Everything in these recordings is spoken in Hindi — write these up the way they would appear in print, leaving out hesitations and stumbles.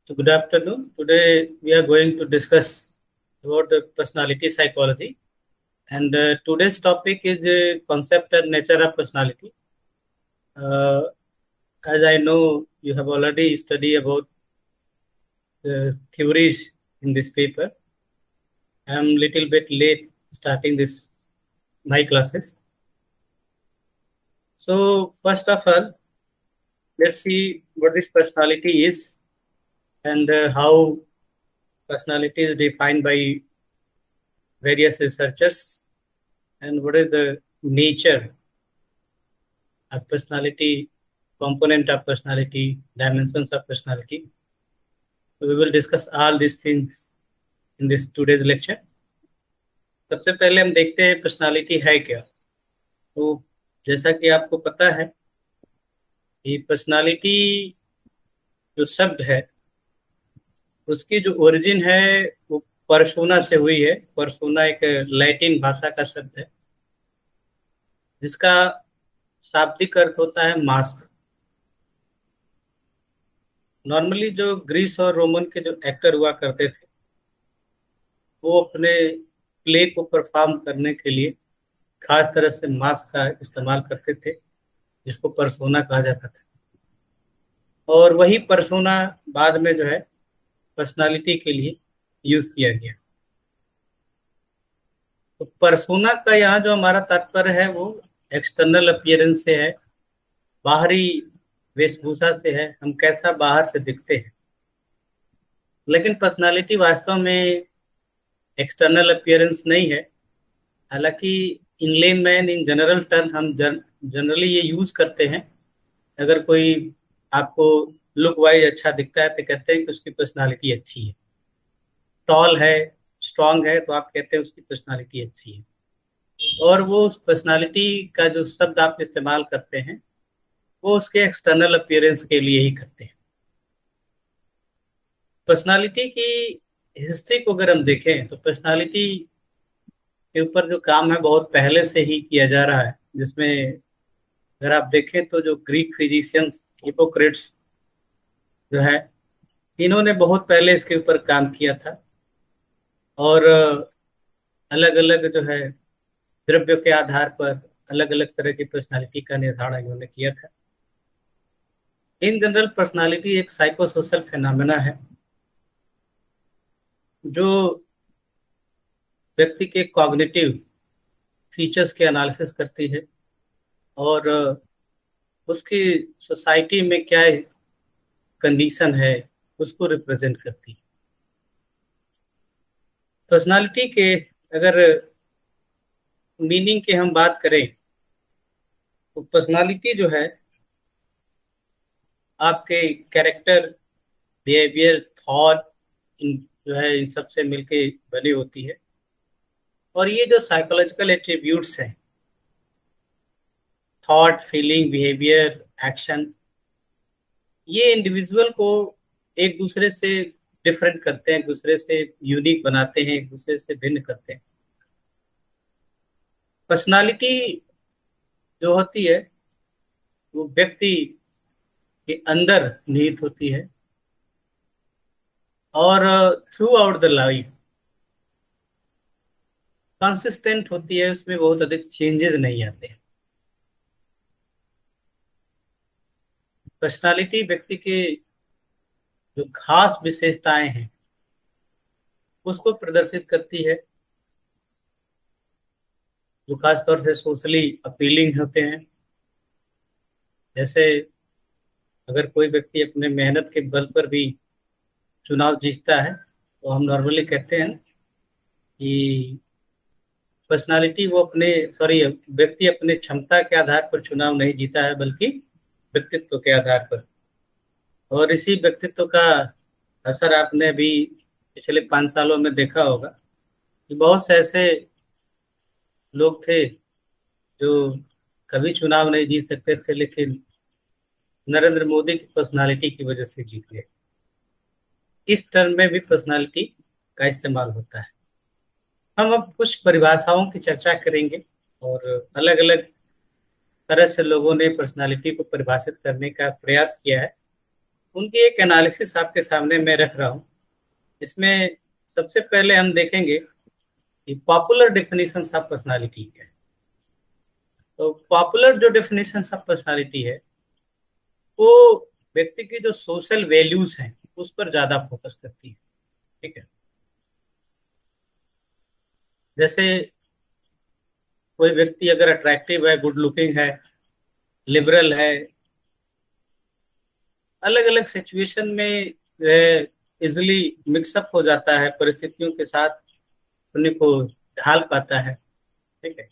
So good afternoon. Today we are going to discuss about the personality psychology, and today's topic is concept and nature of personality. Uh, as I know, you have already studied about the theories in this paper. I am little bit late starting this my classes. So first of all, let's see what this personality is and how personality is defined by various researchers and what is the nature of personality, component of personality, dimensions of personality. So we will discuss all these things in this today's lecture. सबसे पहले हम देखते हैं पर्सनालिटी है क्या। तो जैसा कि आपको पता है कि पर्सनालिटी जो शब्द है उसकी जो ओरिजिन है वो परसोना से हुई है। परसोना एक लैटिन भाषा का शब्द है जिसका शाब्दिक अर्थ होता है मास्क। नॉर्मली जो ग्रीस और रोमन के जो एक्टर हुआ करते थे वो अपने प्ले को परफॉर्म करने के लिए खास तरह से मास्क का इस्तेमाल करते थे जिसको परसोना कहा जाता था, और वही परसोना बाद में जो है पर्सनालिटी के लिए यूज किया गया। तो परसोना का यहाँ जो हमारा तात्पर्य है वो एक्सटर्नल अपीयरेंस से है, बाहरी वेशभूषा से है, हम कैसा बाहर से दिखते हैं। लेकिन पर्सनालिटी वास्तव में एक्सटर्नल अपीयरेंस नहीं है। हालांकि इन लेमैन इन जनरल टर्म हम जनरली ये यूज करते हैं। अगर कोई आपको लुक वाइज अच्छा दिखता है तो कहते हैं कि उसकी पर्सनालिटी अच्छी है। टॉल है, स्ट्रांग है, तो आप कहते हैं उसकी पर्सनालिटी अच्छी है। और वो उस पर्सनालिटी का जो शब्द आप इस्तेमाल करते हैं वो उसके एक्सटर्नल अपीयरेंस के लिए ही करते हैं। पर्सनालिटी की हिस्ट्री को अगर हम देखें तो पर्सनालिटी के ऊपर जो काम है बहुत पहले से ही किया जा रहा है, जिसमें अगर आप देखें तो जो ग्रीक फिजिशियंस हिपोक्रेट्स जो है इन्होंने बहुत पहले इसके ऊपर काम किया था और अलग अलग जो है द्रव्य के आधार पर अलग अलग तरह की पर्सनालिटी का निर्धारण इन्होंने किया था। इन जनरल पर्सनालिटी एक साइकोसोशल फिनोमेना है जो व्यक्ति के कॉग्निटिव फीचर्स के एनालिसिस करती है और उसकी सोसाइटी में क्या कंडीशन है उसको रिप्रेजेंट करती है। पर्सनालिटी के अगर मीनिंग की हम बात करें तो पर्सनालिटी जो है आपके कैरेक्टर, बिहेवियर, थॉट जो है इन सब से मिलके बनी होती है। और ये जो साइकोलॉजिकल एट्रीब्यूट्स हैं, थॉट, फीलिंग, बिहेवियर, एक्शन, ये इंडिविजुअल को एक दूसरे से डिफरेंट करते हैं, एक दूसरे से यूनिक बनाते हैं, एक दूसरे से भिन्न करते हैं। पर्सनालिटी जो होती है वो व्यक्ति के अंदर निहित होती है और through out the life consistent होती है, उसमें बहुत अधिक चेंजेस नहीं आते हैं। पर्सनालिटी व्यक्ति के जो खास विशेषताएं हैं उसको प्रदर्शित करती है, जो खास तौर से सोशली अपीलिंग होते हैं। जैसे अगर कोई व्यक्ति अपने मेहनत के बल पर भी चुनाव जीतता है तो हम नॉर्मली कहते हैं कि पर्सनालिटी वो व्यक्ति अपने क्षमता के आधार पर चुनाव नहीं जीता है बल्कि व्यक्तित्व के आधार पर। और इसी व्यक्तित्व का असर आपने अभी पिछले 5 सालों में देखा होगा कि बहुत से ऐसे लोग थे जो कभी चुनाव नहीं जीत सकते थे लेकिन नरेंद्र मोदी की पर्सनालिटी की वजह से जीत गए। इस टर्म में भी पर्सनालिटी का इस्तेमाल होता है। हम अब कुछ परिभाषाओं की चर्चा करेंगे और अलग अलग तरह से लोगों ने पर्सनालिटी को परिभाषित करने का प्रयास किया है, उनकी एक एनालिसिस आपके सामने मैं रख रहा हूँ। इसमें सबसे पहले हम देखेंगे कि पॉपुलर डेफिनेशन ऑफ पर्सनालिटी क्या है। तो पॉपुलर जो डेफिनेशन ऑफ पर्सनालिटी है वो व्यक्ति की जो सोशल वैल्यूज हैं उस पर ज्यादा फोकस करती है। ठीक है, जैसे कोई व्यक्ति अगर अट्रैक्टिव है, गुड लुकिंग है, लिबरल है, अलग अलग सिचुएशन में जो है इजिली मिक्सअप हो जाता है, परिस्थितियों के साथ अपने को ढाल पाता है। ठीक है,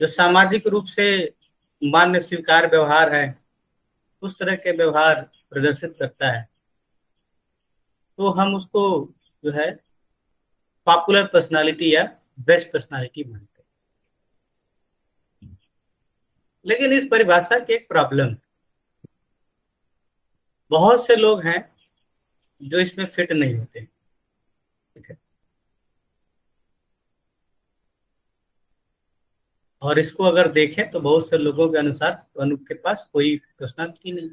जो सामाजिक रूप से मान्य स्वीकार व्यवहार है उस तरह के व्यवहार प्रदर्शित करता है, तो हम उसको जो है पॉपुलर पर्सनालिटी या बेस्ट पर्सनालिटी मानते हैं। लेकिन इस परिभाषा की एक प्रॉब्लम, बहुत से लोग हैं जो इसमें फिट नहीं होते। ठीक है, और इसको अगर देखें तो बहुत से लोगों के अनुसार उनके पास कोई पर्सनालिटी नहीं।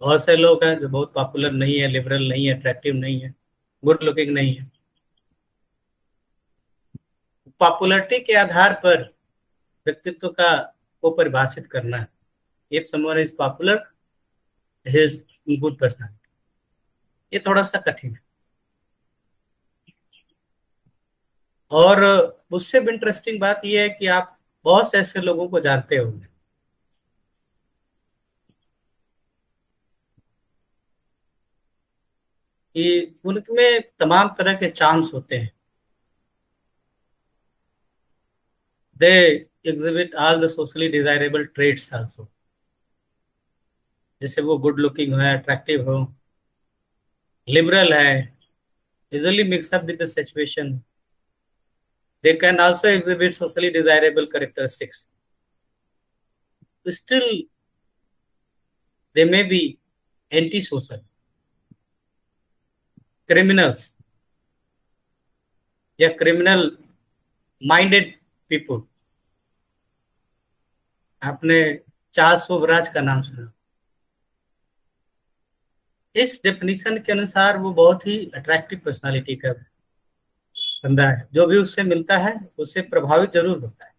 बहुत से लोग हैं जो बहुत पॉपुलर नहीं है, लिबरल नहीं है, अट्रैक्टिव नहीं है, गुड लुकिंग नहीं है। पॉपुलरिटी के आधार पर व्यक्तित्व का को परिभाषित करना है। If someone is popular, his good personality, ये थोड़ा सा कठिन है। और उससे भी इंटरेस्टिंग बात यह है कि आप बहुत से ऐसे लोगों को जानते होंगे कि उनमें तमाम तरह के चार्म्स होते हैं। They exhibit all the socially desirable traits also. जैसे वो गुड लुकिंग है, अट्रैक्टिव हो, लिबरल है, easily mix up with the situation. They can also exhibit socially desirable characteristics. Still, they may be antisocial, criminals, या criminal minded people. आपने चार्ल्स शोभराज का नाम सुना। इस डेफिनेशन के अनुसार वो बहुत ही अट्रैक्टिव पर्सनालिटी का बंदा है, जो भी उससे मिलता है उससे प्रभावित जरूर होता है।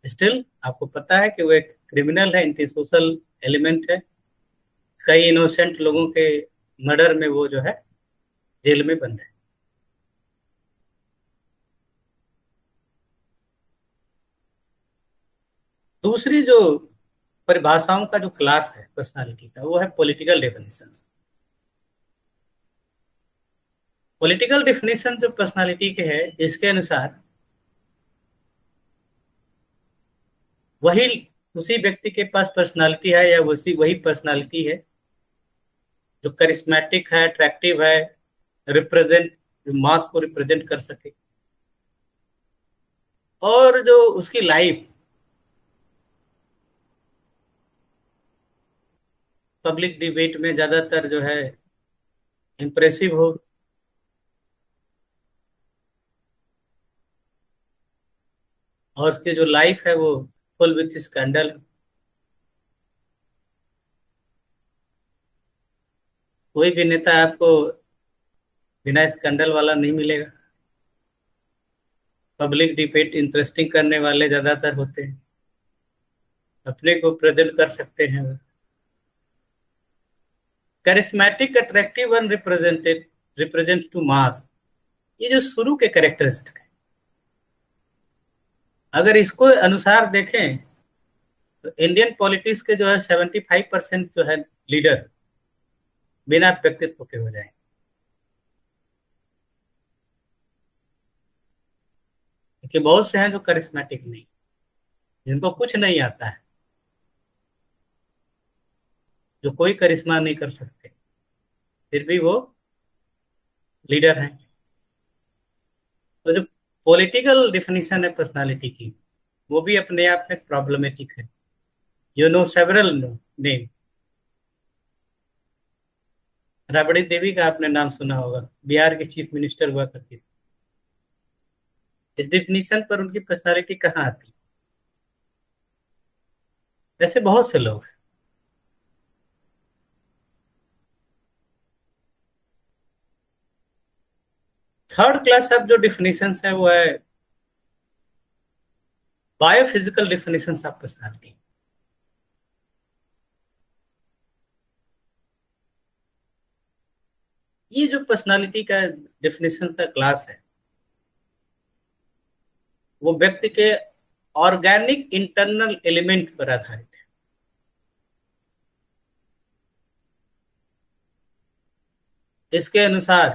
स्टिल आपको पता है कि वो एक क्रिमिनल है, एंटी सोशल एलिमेंट है। कई इनोसेंट लोगों के मर्डर में वो जो है जेल में बंद है। दूसरी जो परिभाषाओं का जो क्लास है पर्सनालिटी का, वो है पॉलिटिकल डेफिनेशन। पॉलिटिकल डेफिनेशन जो पर्सनालिटी के है, इसके अनुसार वही उसी व्यक्ति के पास पर्सनालिटी है या वही पर्सनालिटी है जो करिश्मेटिक है, अट्रैक्टिव है, रिप्रेजेंट मास को रिप्रेजेंट कर सके, और जो उसकी लाइफ पब्लिक डिबेट में ज्यादातर जो है इम्प्रेसिव हो, और उसकी जो लाइफ है वो फुल विथ स्कैंडल। कोई भी नेता आपको बिना स्कैंडल वाला नहीं मिलेगा। पब्लिक डिबेट इंटरेस्टिंग करने वाले ज्यादातर होते हैं, अपने को प्रेजेंट कर सकते हैं। Charismatic, attractive and represent to mass, ये जो शुरू के कैरेक्टरिस्टिक है, अगर इसको अनुसार देखें तो इंडियन पॉलिटिक्स के जो है 75% जो है लीडर बिना व्यक्तित्व के हो जाए। क्योंकि बहुत से हैं जो करिश्मेटिक नहीं, जिनको कुछ नहीं आता है, जो कोई करिश्मा नहीं कर सकते, फिर भी वो लीडर हैं। तो जो पॉलिटिकल डिफिनीशन है पर्सनालिटी की, वो भी अपने आप में प्रॉब्लमेटिक है। You know several name. Rabri Devi का आपने नाम सुना होगा, बिहार के चीफ मिनिस्टर हुआ करती थी। इस डिफिनीशन पर उनकी पर्सनालिटी कहाँ आती है? ऐसे बहुत से लोग हैं। थर्ड क्लास ऑफ जो डिफिनेशन है वो है बायोफिजिकल डिफिनेशन ऑफ पर्सनालिटी। ये जो पर्सनालिटी का डिफिनेशन का क्लास है वो व्यक्ति के ऑर्गेनिक इंटरनल एलिमेंट पर आधारित है। इसके अनुसार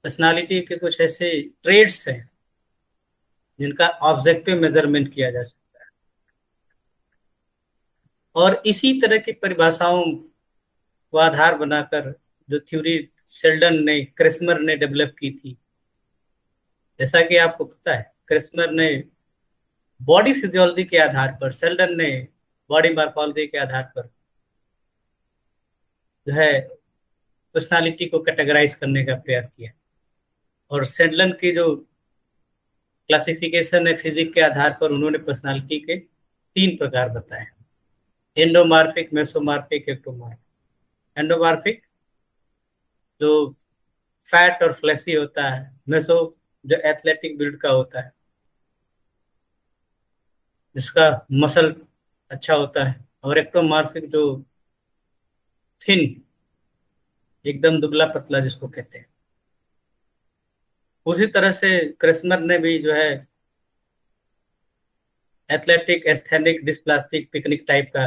पर्सनालिटी के कुछ ऐसे ट्रेड्स हैं जिनका ऑब्जेक्टिव मेजरमेंट किया जा सकता है, और इसी तरह की परिभाषाओं को आधार बनाकर जो थ्योरी शेल्डन ने क्रेस्मर ने डेवलप की थी, जैसा कि आपको पता है क्रेस्मर ने बॉडी फिजियोलॉजी के आधार पर, शेल्डन ने बॉडी मॉर्फोलॉजी के आधार पर जो है पर्सनालिटी को कैटेगराइज करने का प्रयास किया। और शेल्डन की जो क्लासिफिकेशन है फिजिक के आधार पर, उन्होंने पर्सनालिटी के 3 प्रकार बताए: एंडोमार्फिक, मेसोमार्फिक, एक्टोमार्फिक। एंडोमार्फिक जो फैट और फ्लैसी होता है, मेसो जो एथलेटिक बिल्ड का होता है, जिसका मसल अच्छा होता है, और एक्टोमार्फिक जो थिन, एकदम दुबला पतला जिसको कहते हैं। उसी तरह से क्रेस्मर ने भी जो है athletic, asthenic, dysplastic, picnic type का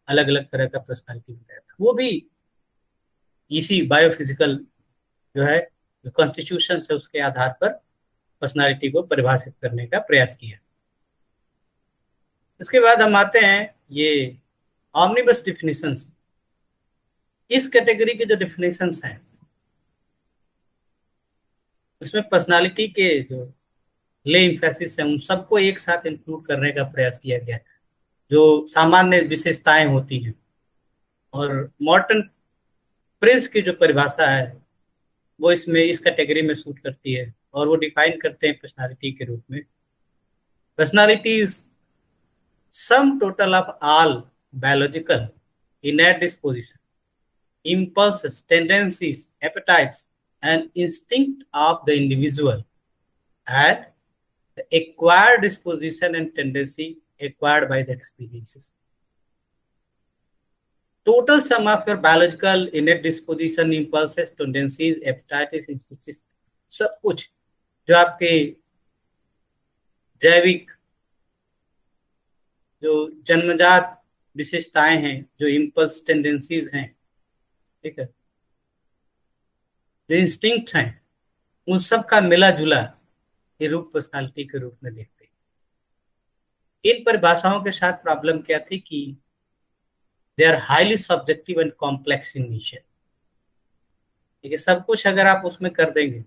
अलग अलग तरह का पर्सनालिटी बताया था। वो भी इसी बायोफिजिकल जो है जो कॉन्स्टिट्यूशन है उसके आधार पर पर्सनालिटी को परिभाषित करने का प्रयास किया। इसके बाद हम आते हैं ये ऑमनिबस डिफिनेशंस। इस कैटेगरी के जो डिफिनेशंस हैं उसमें पर्सनालिटी के जो ले इम्फेसिस है उन सबको एक साथ इंक्लूड करने का प्रयास किया गया है, जो सामान्य विशेषताएं होती हैं। और मॉर्टन प्रिंस की जो परिभाषा है वो इसमें इस कैटेगरी में सूट करती है, और वो डिफाइन करते हैं पर्सनालिटी के रूप में: personality is some total of all biological inert disposition, impulses, tendencies, appetites, and instinct of the individual, and the acquired disposition and tendency acquired by the experiences. Total sum of your biological innate disposition, impulses, tendencies, appetites, instincts, सब कुछ जो आपके जैविक जो जन्मजात विशेषताएं हैं, जो इम्पल्स टेंडेंसीज हैं, ठीक है, जो इंस्टिंक्ट हैं, उन सब का मिला जुला ये रूप पर्सनालिटी के रूप में देखते हैं। इन परिभाषाओं के साथ प्रॉब्लम क्या थी कि they are highly subjective and complex in nature. ठीक है, सब कुछ अगर आप उसमें कर देंगे,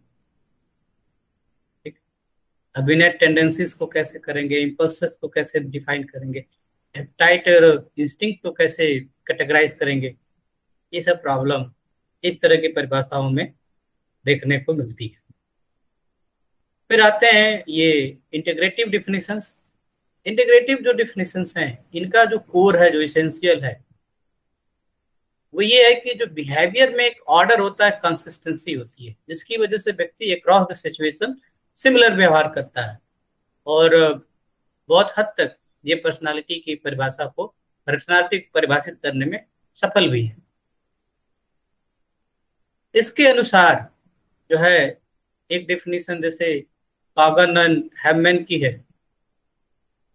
ठीक, अभिनय टेंडेंसीज को कैसे करेंगे, इम्पल्सेस को कैसे डिफाइन करेंगे, एपेटाइट और इंस्टिंक्ट को कैसे कैटेगराइज करेंगे, ये सब प्रॉब्लम इस तरह की परिभाषाओं में देखने को मिलती है। फिर आते हैं ये इंटीग्रेटिव डिफिनेशंस। इंटीग्रेटिव जो डिफिनेशंस हैं इनका जो कोर है, जो इसेंशियल है, वो ये है कि जो बिहेवियर में एक ऑर्डर होता है, कंसिस्टेंसी होती है, जिसकी वजह से व्यक्ति अक्रॉस द सिचुएशन सिमिलर व्यवहार करता है, और बहुत हद तक ये पर्सनालिटी की परिभाषा को पर्सनालिटी परिभाषित करने में सफल भी है। इसके अनुसार जो है एक डिफिनीशन जैसे कॉगन एंड हैममैन की है,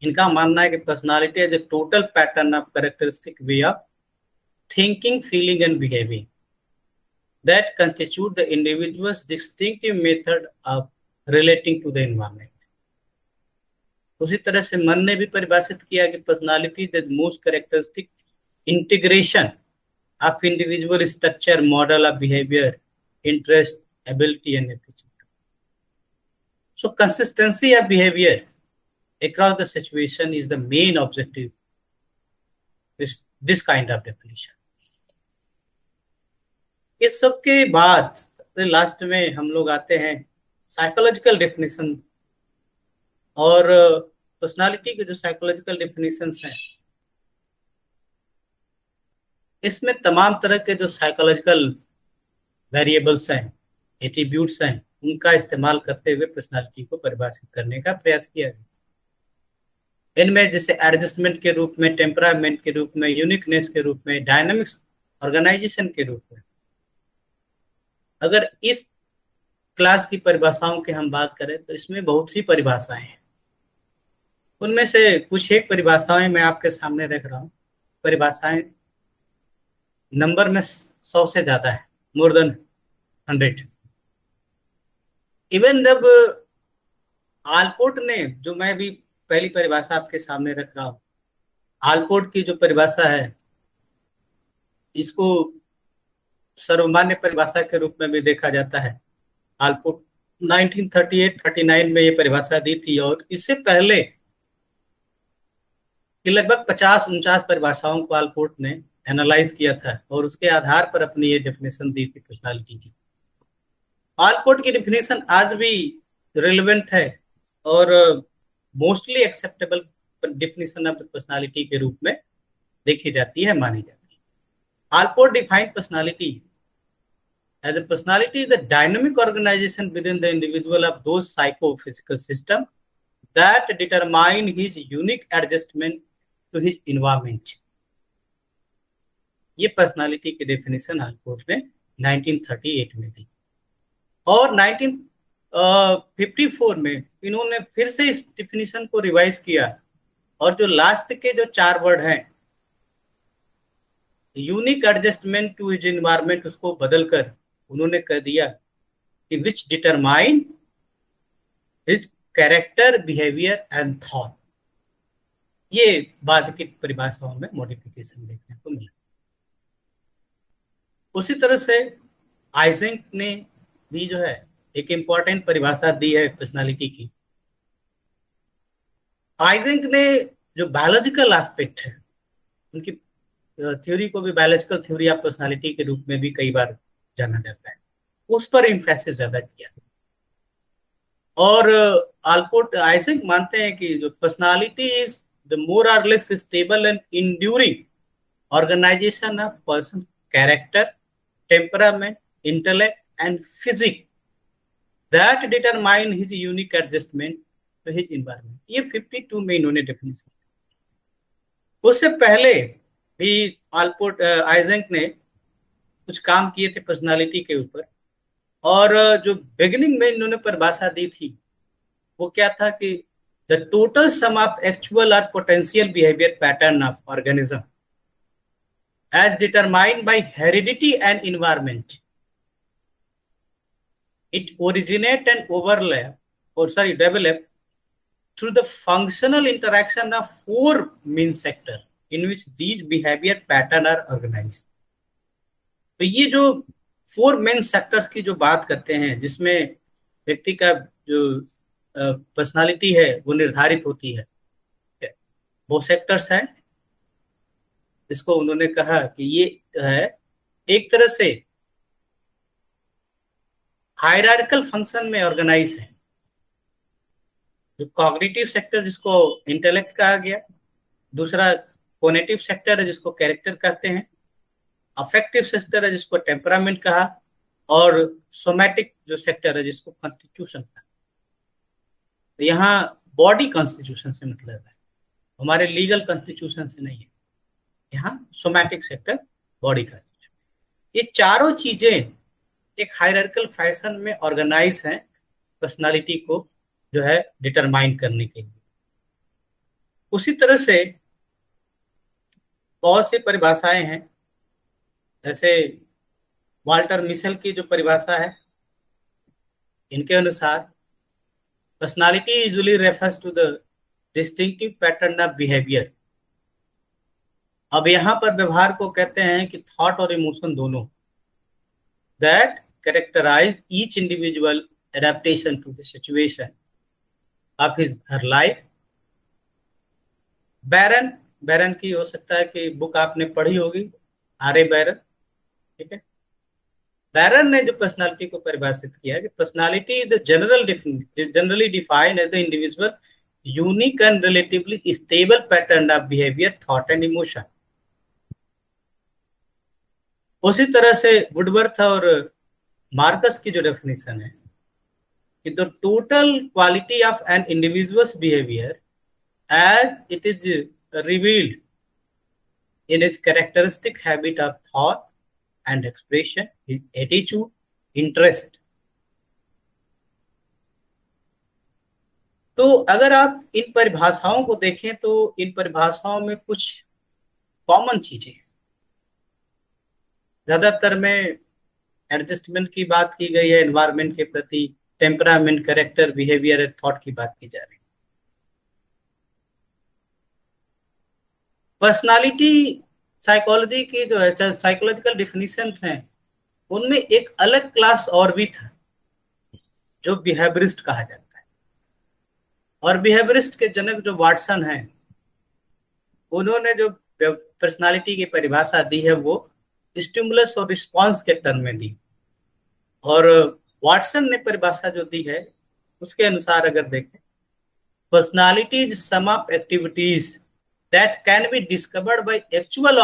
इनका मानना है कि personality is a total pattern of characteristic way of thinking, feeling and behaving that constitute the individuals distinctive method of relating to the environment. उसी तरह से मन ने भी परिभाषित किया कि personality is the most characteristic integration of individual structure, model of behavior, interest, ability and aptitude. So consistency of behavior across the situation is the main objective with this kind of definition. इस सब के बाद लास्ट में हम लोग आते हैं साइकोलॉजिकल डेफिनेशन। और पर्सनालिटी के जो साइकोलॉजिकल डेफिनेशंस हैं इसमें तमाम तरह के जो साइकोलॉजिकल वेरिएबल्स हैं, एट्रीब्यूट्स हैं, उनका इस्तेमाल करते हुए पर्सनालिटी को परिभाषित करने का प्रयास किया गया। इनमें जैसे एडजस्टमेंट के रूप में, टेम्परामेंट के रूप में, यूनिकनेस के रूप में, डायनामिक्स ऑर्गेनाइजेशन के रूप में। अगर इस क्लास की परिभाषाओं की हम बात करें तो इसमें बहुत सी परिभाषाएं हैं। उनमें से कुछ एक परिभाषाएं मैं आपके सामने रख रहा हूँ। परिभाषाएं नंबर में 100 से ज्यादा है, मोर देन 100। इवन जब आलपोर्ट ने, जो मैं भी पहली परिभाषा आपके सामने रख रहा हूँ, आलपोर्ट की जो परिभाषा है, इसको सर्वमान्य परिभाषा के रूप में भी देखा जाता है। आलपोर्ट 1938-39 में ये परिभाषा दी थी, और इससे पहले कि लगभग 50-49 परिभाषाओं को आलपोर्ट ने एनालाइज किया था और उसके आधार पर अपनी ये डेफिनेशन दी थी पर्सनालिटी की। आलपोर्ट की डेफिनेशन आज भी रिलेवेंट है और mostly acceptable definition of personality के रूप में देखी जाती है, मानी जाती है। Allport defined personality as a personality is the dynamic organization within the individual of those psychophysical system that determine his unique adjustment to his environment। ये पर्सनालिटी की डेफिनेशन आलपोर्ट ने 1938 में दी, और 1954 में इन्होंने फिर से इस डेफिनेशन को रिवाइज किया, और जो लास्ट के जो 4 वर्ड हैं, unique adjustment to his environment, उसको बदलकर उन्होंने कह दिया कि which determine his character, behaviour and thought. ये बाद की परिभाषाओं में मॉडिफिकेशन देखने को मिला। उसी तरह से आइजेंक ने भी जो है एक इंपॉर्टेंट परिभाषा दी है पर्सनालिटी की। आइजेंक ने जो बायोलॉजिकल एस्पेक्ट है, उनकी थ्योरी को भी बायोलॉजिकल थ्योरी ऑफ पर्सनालिटी के रूप में भी कई बार जाना जाता है, उस पर एम्फेसिस ज्यादा किया। और आलपोर्ट, आइजेंक मानते हैं कि जो personality is the more or less stable and enduring organization of person character, temperament, intellect and physique that determine his unique adjustment to his environment. ये 52 में इन्होंने डेफिनेशन। उससे पहले भी आलपोर्ट, आइजेंक ने कुछ काम किए थे पर्सनालिटी के ऊपर, और जो बिगिनिंग में इन्होंने परिभाषा दी थी वो क्या था कि the total sum of actual or potential behaviour pattern of organism as determined by heredity and environment, it originate and overlap or develop through the functional interaction of 4 main sector in which these behaviour pattern are organised. तो ये जो 4 मेन सेक्टर्स की जो बात करते हैं, जिसमें व्यक्ति का जो पर्सनालिटी है वो निर्धारित होती है, वो सेक्टर्स हैं, जिसको उन्होंने कहा कि ये है एक तरह से हायरार्किकल फंक्शन में ऑर्गेनाइज है। जो कॉग्निटिव सेक्टर जिसको इंटेलेक्ट कहा गया, दूसरा कोनेटिव सेक्टर है जिसको कैरेक्टर कहते हैं, अफेक्टिव सेक्टर है जिसको टेम्परामेंट कहा, और सोमैटिक जो सेक्टर है जिसको कॉन्स्टिट्यूशन कहा। तो यहाँ बॉडी कॉन्स्टिट्यूशन से मतलब है, हमारे लीगल कॉन्स्टिट्यूशन से नहीं है। यहाँ सोमैटिक सेक्टर, बॉडी का, ये चारों चीजें एक हायरार्किकल फैशन में ऑर्गेनाइज हैं पर्सनालिटी को जो है डिटरमाइन करने के लिए। उसी तरह से बहुत सी परिभाषाएं हैं, जैसे वाल्टर मिशेल की जो परिभाषा है, इनके अनुसार personality usually refers to the distinctive pattern of behaviour. अब यहाँ पर व्यवहार को कहते हैं कि थॉट और इमोशन दोनों, that characterise each individual adaptation to the situation of his her life. Baron की हो सकता है कि बुक आपने पढ़ी होगी, आरे बैरन, ठीक है। बैरन ने जो पर्सनालिटी को परिभाषित किया कि personality is the generally defined as the individual unique and relatively stable pattern of behaviour, thought and emotion. उसी तरह से वुडवर्थ और मार्कस की जो डेफिनेशन है कि the total quality of an individuals behaviour as it is revealed in its characteristic habit of thought and expression, his attitude, interest. तो अगर आप इन परिभाषाओं को देखें तो इन परिभाषाओं में कुछ कॉमन चीजें, ज्यादातर में एडजस्टमेंट की बात की गई है, एनवायरमेंट के प्रति, temperament, character, behaviour and thought की बात की जा रही है। पर्सनालिटी साइकोलॉजी की जो है साइकोलॉजिकल डिफिनीशन हैं, उनमें एक अलग क्लास और भी था जो बिहेवियरिस्ट कहा जाता है। और बिहेवियरिस्ट के जनक जो वाटसन हैं, उन्होंने जो पर्सनालिटी की परिभाषा दी है वो स्टिमुलस और रिस्पॉन्स के टर्म में दी। और वाटसन ने परिभाषा जो दी है उसके अनुसार अगर देखें, personality is sum of activities that can be discovered by actual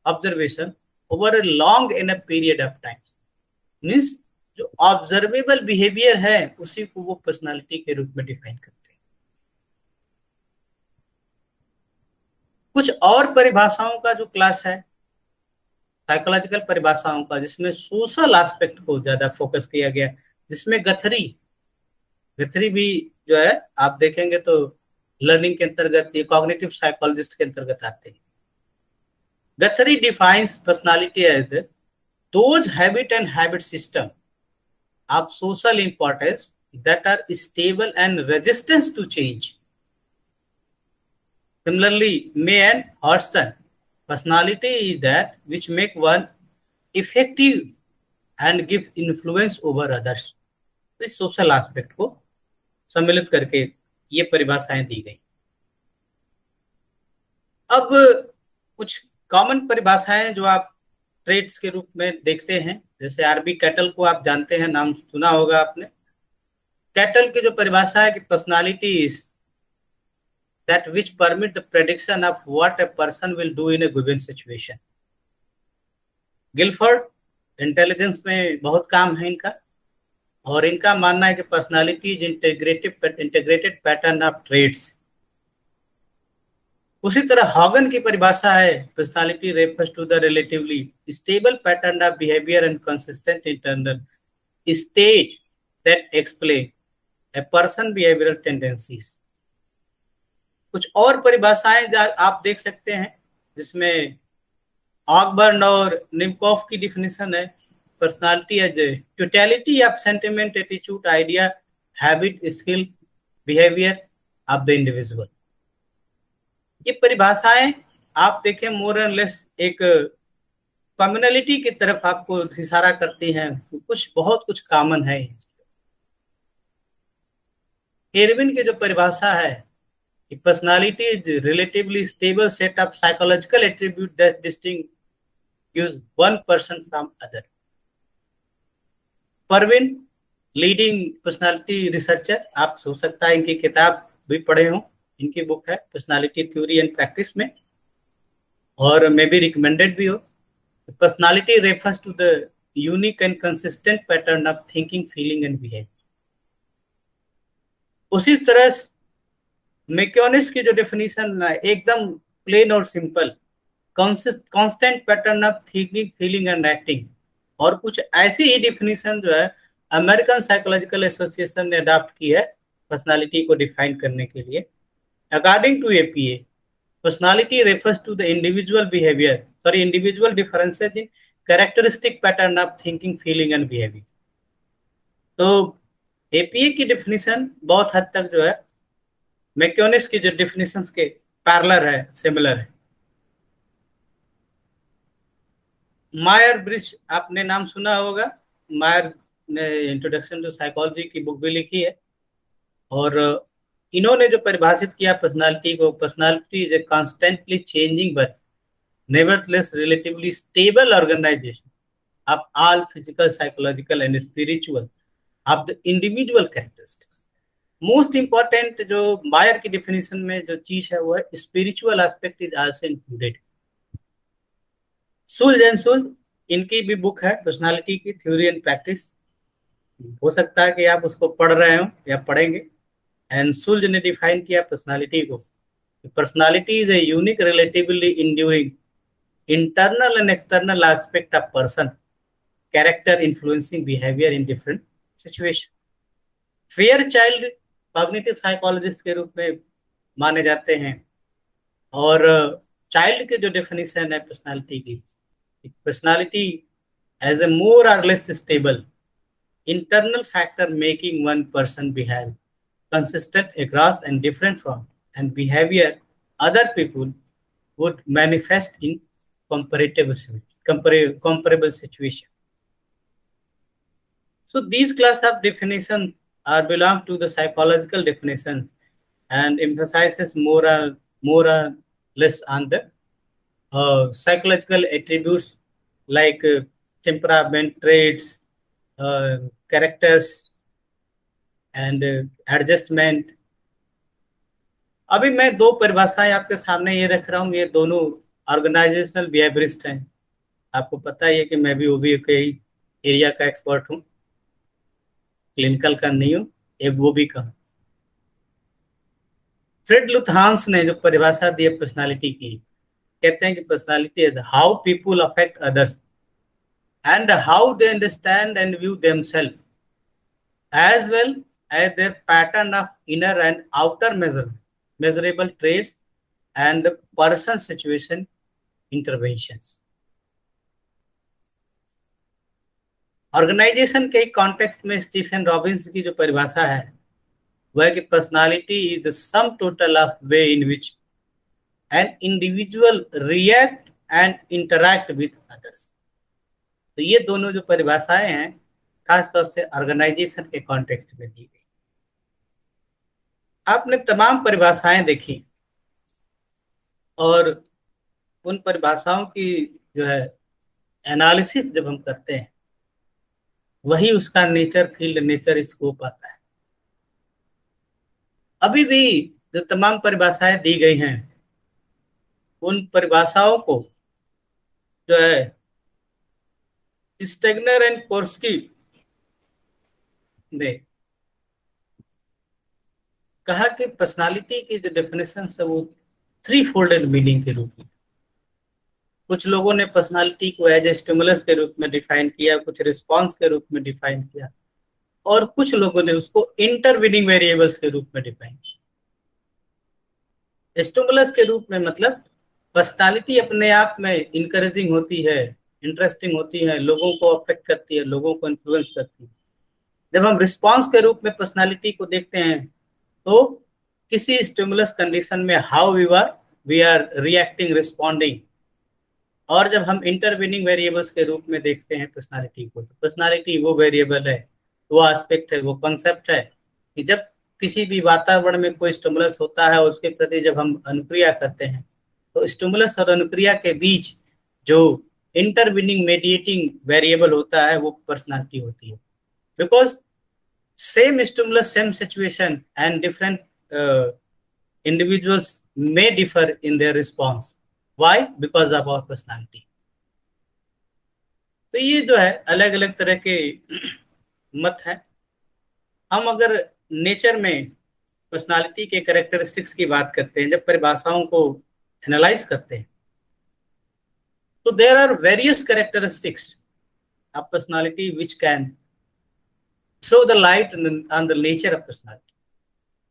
observation over a long enough period of time. Means जो ऑब्जर्वेबल बिहेवियर है उसी को वो पर्सनालिटी के रूप में डिफाइन करते हैं। कुछ और परिभाषाओं का जो क्लास है साइकोलॉजिकल परिभाषाओं का, जिसमें सोशल एस्पेक्ट को ज्यादा फोकस किया गया, जिसमें गथरी भी जो है आप देखेंगे तो लर्निंग के अंतर्गत, ये कॉग्निटिव साइकोलॉजिस्ट के अंतर्गत आते हैं। Guthrie defines personality as those habit and habit system of social importance that are stable and resistance to change. Similarly May and Hartshorne, personality is that which make one effective and give influence over others. इस सोशल एस्पेक्ट को सम्मिलित करके ये परिभाषाएं दी गई। अब कुछ कॉमन परिभाषाएं जो आप ट्रेट्स के रूप में देखते हैं, जैसे आरबी कैटल को आप जानते हैं, नाम सुना होगा आपने। कैटल की जो परिभाषा है कि personality is that which permit the prediction of what a person will do in a given situation. Guilford intelligence में बहुत काम है इनका, और इनका मानना है कि personality is integrated pattern of traits. उसी तरह हॉगन की परिभाषा है, personality refers to the relatively stable pattern of behaviour and consistent internal state that explain a person behavioural tendencies. कुछ और परिभाषाएं आप देख सकते हैं, जिसमें ऑकबर्न और निमकॉफ की डिफिनेशन है, personality as a totality of sentiment, attitude, idea, habit, skill, behaviour of the individual. ये परिभाषाएं आप देखें मोर एंड लेस एक कम्युनलिटी की तरफ आपको इशारा करती हैं, कुछ बहुत कुछ कॉमन है। एरविन की जो परिभाषा है कि personality is relatively stable set of psychological attribute that distinguish one person from other. Parveen leading personality researcher, आप हो सकता है इनकी किताब भी पढ़े हों, इनकी बुक है पर्सनालिटी थ्योरी एंड प्रैक्टिस में, और मे बी रिकमेंडेड भी हो। Personality refers to the unique and consistent pattern of thinking, feeling and behaviour. उसी तरह मैक्योनिस की जो डेफिनेशन है एकदम प्लेन और simple, constant pattern of thinking, feeling and acting. और कुछ ऐसी ही डिफिनीशन जो है अमेरिकन साइकोलॉजिकल एसोसिएशन ने अडॉप्ट की है पर्सनालिटी को डिफाइन करने के लिए। According to APA, personality refers to the individual differences in characteristic pattern of thinking, feeling and behaviour. तो एपीए की डिफिनीशन बहुत हद तक जो है मैक्योनिस की जो डिफिनीशंस के पैरेलल है, सिमिलर है। मायर ब्रिज आपने नाम सुना होगा, मायर ने इंट्रोडक्शन टू साइकोलॉजी की बुक भी लिखी है, और इन्होंने जो परिभाषित किया पर्सनालिटी को, personality is a constantly changing but nevertheless relatively stable organisation of all physical, psychological and spiritual of the individual characteristics. Most important जो मायर की डिफिनेशन में जो चीज है वो है spiritual aspect is also included. Schultz and Schultz इनकी भी बुक है पर्सनालिटी की थ्योरी एंड प्रैक्टिस, हो सकता है कि आप उसको पढ़ रहे हो या पढ़ेंगे। एंड सुल्ज ने डिफाइन किया पर्सनालिटी को, personality is a unique relatively enduring internal and external aspect of person character influencing behavior in different situation। Fair child cognitive psychologist के रूप में माने जाते हैं। और चाइल्ड के जो डेफिनेशन है पर्सनालिटी की, personality as A more or less stable internal factor making one person behave consistent across and different from and behavior other people would manifest in comparable situation। So these class of definition are belong to the psychological definition and emphasizes more or less on the psychological attributes like temperament traits, characters and adjustment। अभी मैं दो परिभाषाएं आपके सामने ये रख रहा हूँ, ये दोनों ऑर्गेनाइजेशनल बिहेवियरिस्ट हैं। आपको पता ही है कि मैं भी वो भी कई एरिया का एक्सपर्ट हूँ, क्लिनिकल का नहीं हूँ, एक वो भी का। फ्रेड लुथहांस ने जो परिभाषा दी है पर्सनालिटी की, कहते हैं कि personality is how people affect others and how they understand and view themselves as well as their pattern of inner and outer measurable traits and person situation interventions। Organization के कॉन्टेक्स्ट में स्टीफन रॉबिन्स की जो परिभाषा है वह कि personality is the sum total of way in which an individual react and interact with others. तो ये दोनों जो परिभाषाएं हैं खासतौर से ऑर्गेनाइजेशन के कॉन्टेक्स्ट में दी गई। आपने तमाम परिभाषाएं देखी और उन परिभाषाओं की जो है एनालिसिस जब हम करते हैं वही उसका नेचर फील्ड नेचर स्कोप आता है। अभी भी जो तमाम परिभाषाएं दी गई हैं उन परिभाषाओं को जो है स्टेगनर एंड कोर्स्की ने कहा कि पर्सनालिटी की जो डेफिनेशन है वो थ्री फोल्डेड मीनिंग के रूप में। कुछ लोगों ने पर्सनालिटी को एज ए स्टिमुलस के रूप में डिफाइन किया, कुछ रिस्पॉन्स के रूप में डिफाइन किया और कुछ लोगों ने उसको इंटरवीनिंग वेरिएबल्स के रूप में डिफाइन किया। स्टिमुलस के रूप में मतलब पर्सनालिटी अपने आप में इंकरेजिंग होती है, इंटरेस्टिंग होती है, लोगों को अफेक्ट करती है, लोगों को इन्फ्लुएंस करती है। जब हम रिस्पॉन्स के रूप में पर्सनालिटी को देखते हैं तो किसी स्टिमुलस कंडीशन में how we are reacting responding. और जब हम इंटरवीनिंग वेरिएबल्स के रूप में देखते हैं पर्सनालिटी को, तो पर्सनालिटी वो वेरिएबल है, वो एस्पेक्ट है, वो कॉन्सेप्ट है कि जब किसी भी वातावरण में कोई स्टिमुलस होता है उसके प्रति जब हम अनुक्रिया करते हैं तो स्टिमुलस और अनुक्रिया के बीच जो इंटरवीनिंग मेडिएटिंग वेरिएबल होता है वो पर्सनालिटी होती है। Because same stimulus, same situation and different individuals may differ in their response। Why? Because of our personality। तो ये जो है अलग अलग तरह के मत हैं। हम अगर नेचर में पर्सनालिटी के कैरेक्टरिस्टिक्स की बात करते हैं, जब परिभाषाओं को एनालाइज करते हैं तो there are various characteristics of personality which can throw the light on the nature of personality.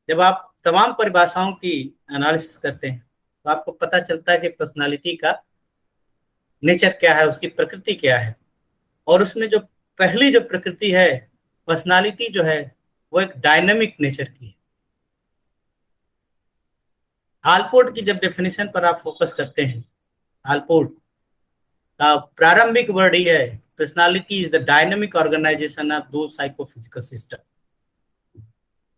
जब आप तमाम परिभाषाओं की एनालिसिस करते हैं तो आपको पता चलता है कि पर्सनालिटी का नेचर क्या है, उसकी प्रकृति क्या है। और उसमें जो पहली जो प्रकृति है पर्सनालिटी जो है वो एक डायनामिक नेचर की है। आलपोर्ट की जब डेफिनेशन पर आप फोकस करते हैं, आलपोर्ट का प्रारंभिक वर्ड ही है personality is the dynamic organization of दो साइकोफिजिकल सिस्टम।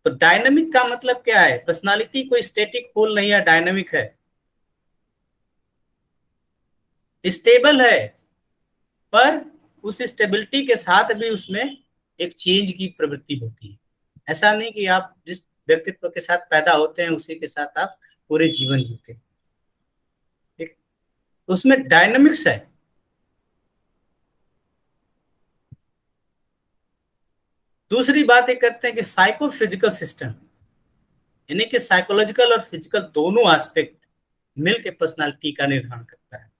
तो डायनामिक का मतलब क्या है? पर्सनालिटी कोई स्टैटिक होल नहीं है, डायनामिक है, स्टेबल है, पर उस स्टेबिलिटी के साथ भी उसमें एक चेंज की प्रवृत्ति होती है। ऐसा नहीं कि आप जिस व्यक्तित्व के साथ पैदा होते हैं उसी के साथ आप पूरे जीवन जीते हैं। ठीक, उसमें डायनामिक्स है। दूसरी बात ये करते हैं कि साइको फिजिकल सिस्टम, यानी कि साइकोलॉजिकल और फिजिकल दोनों एस्पेक्ट मिलकर पर्सनालिटी का निर्धारण करता है।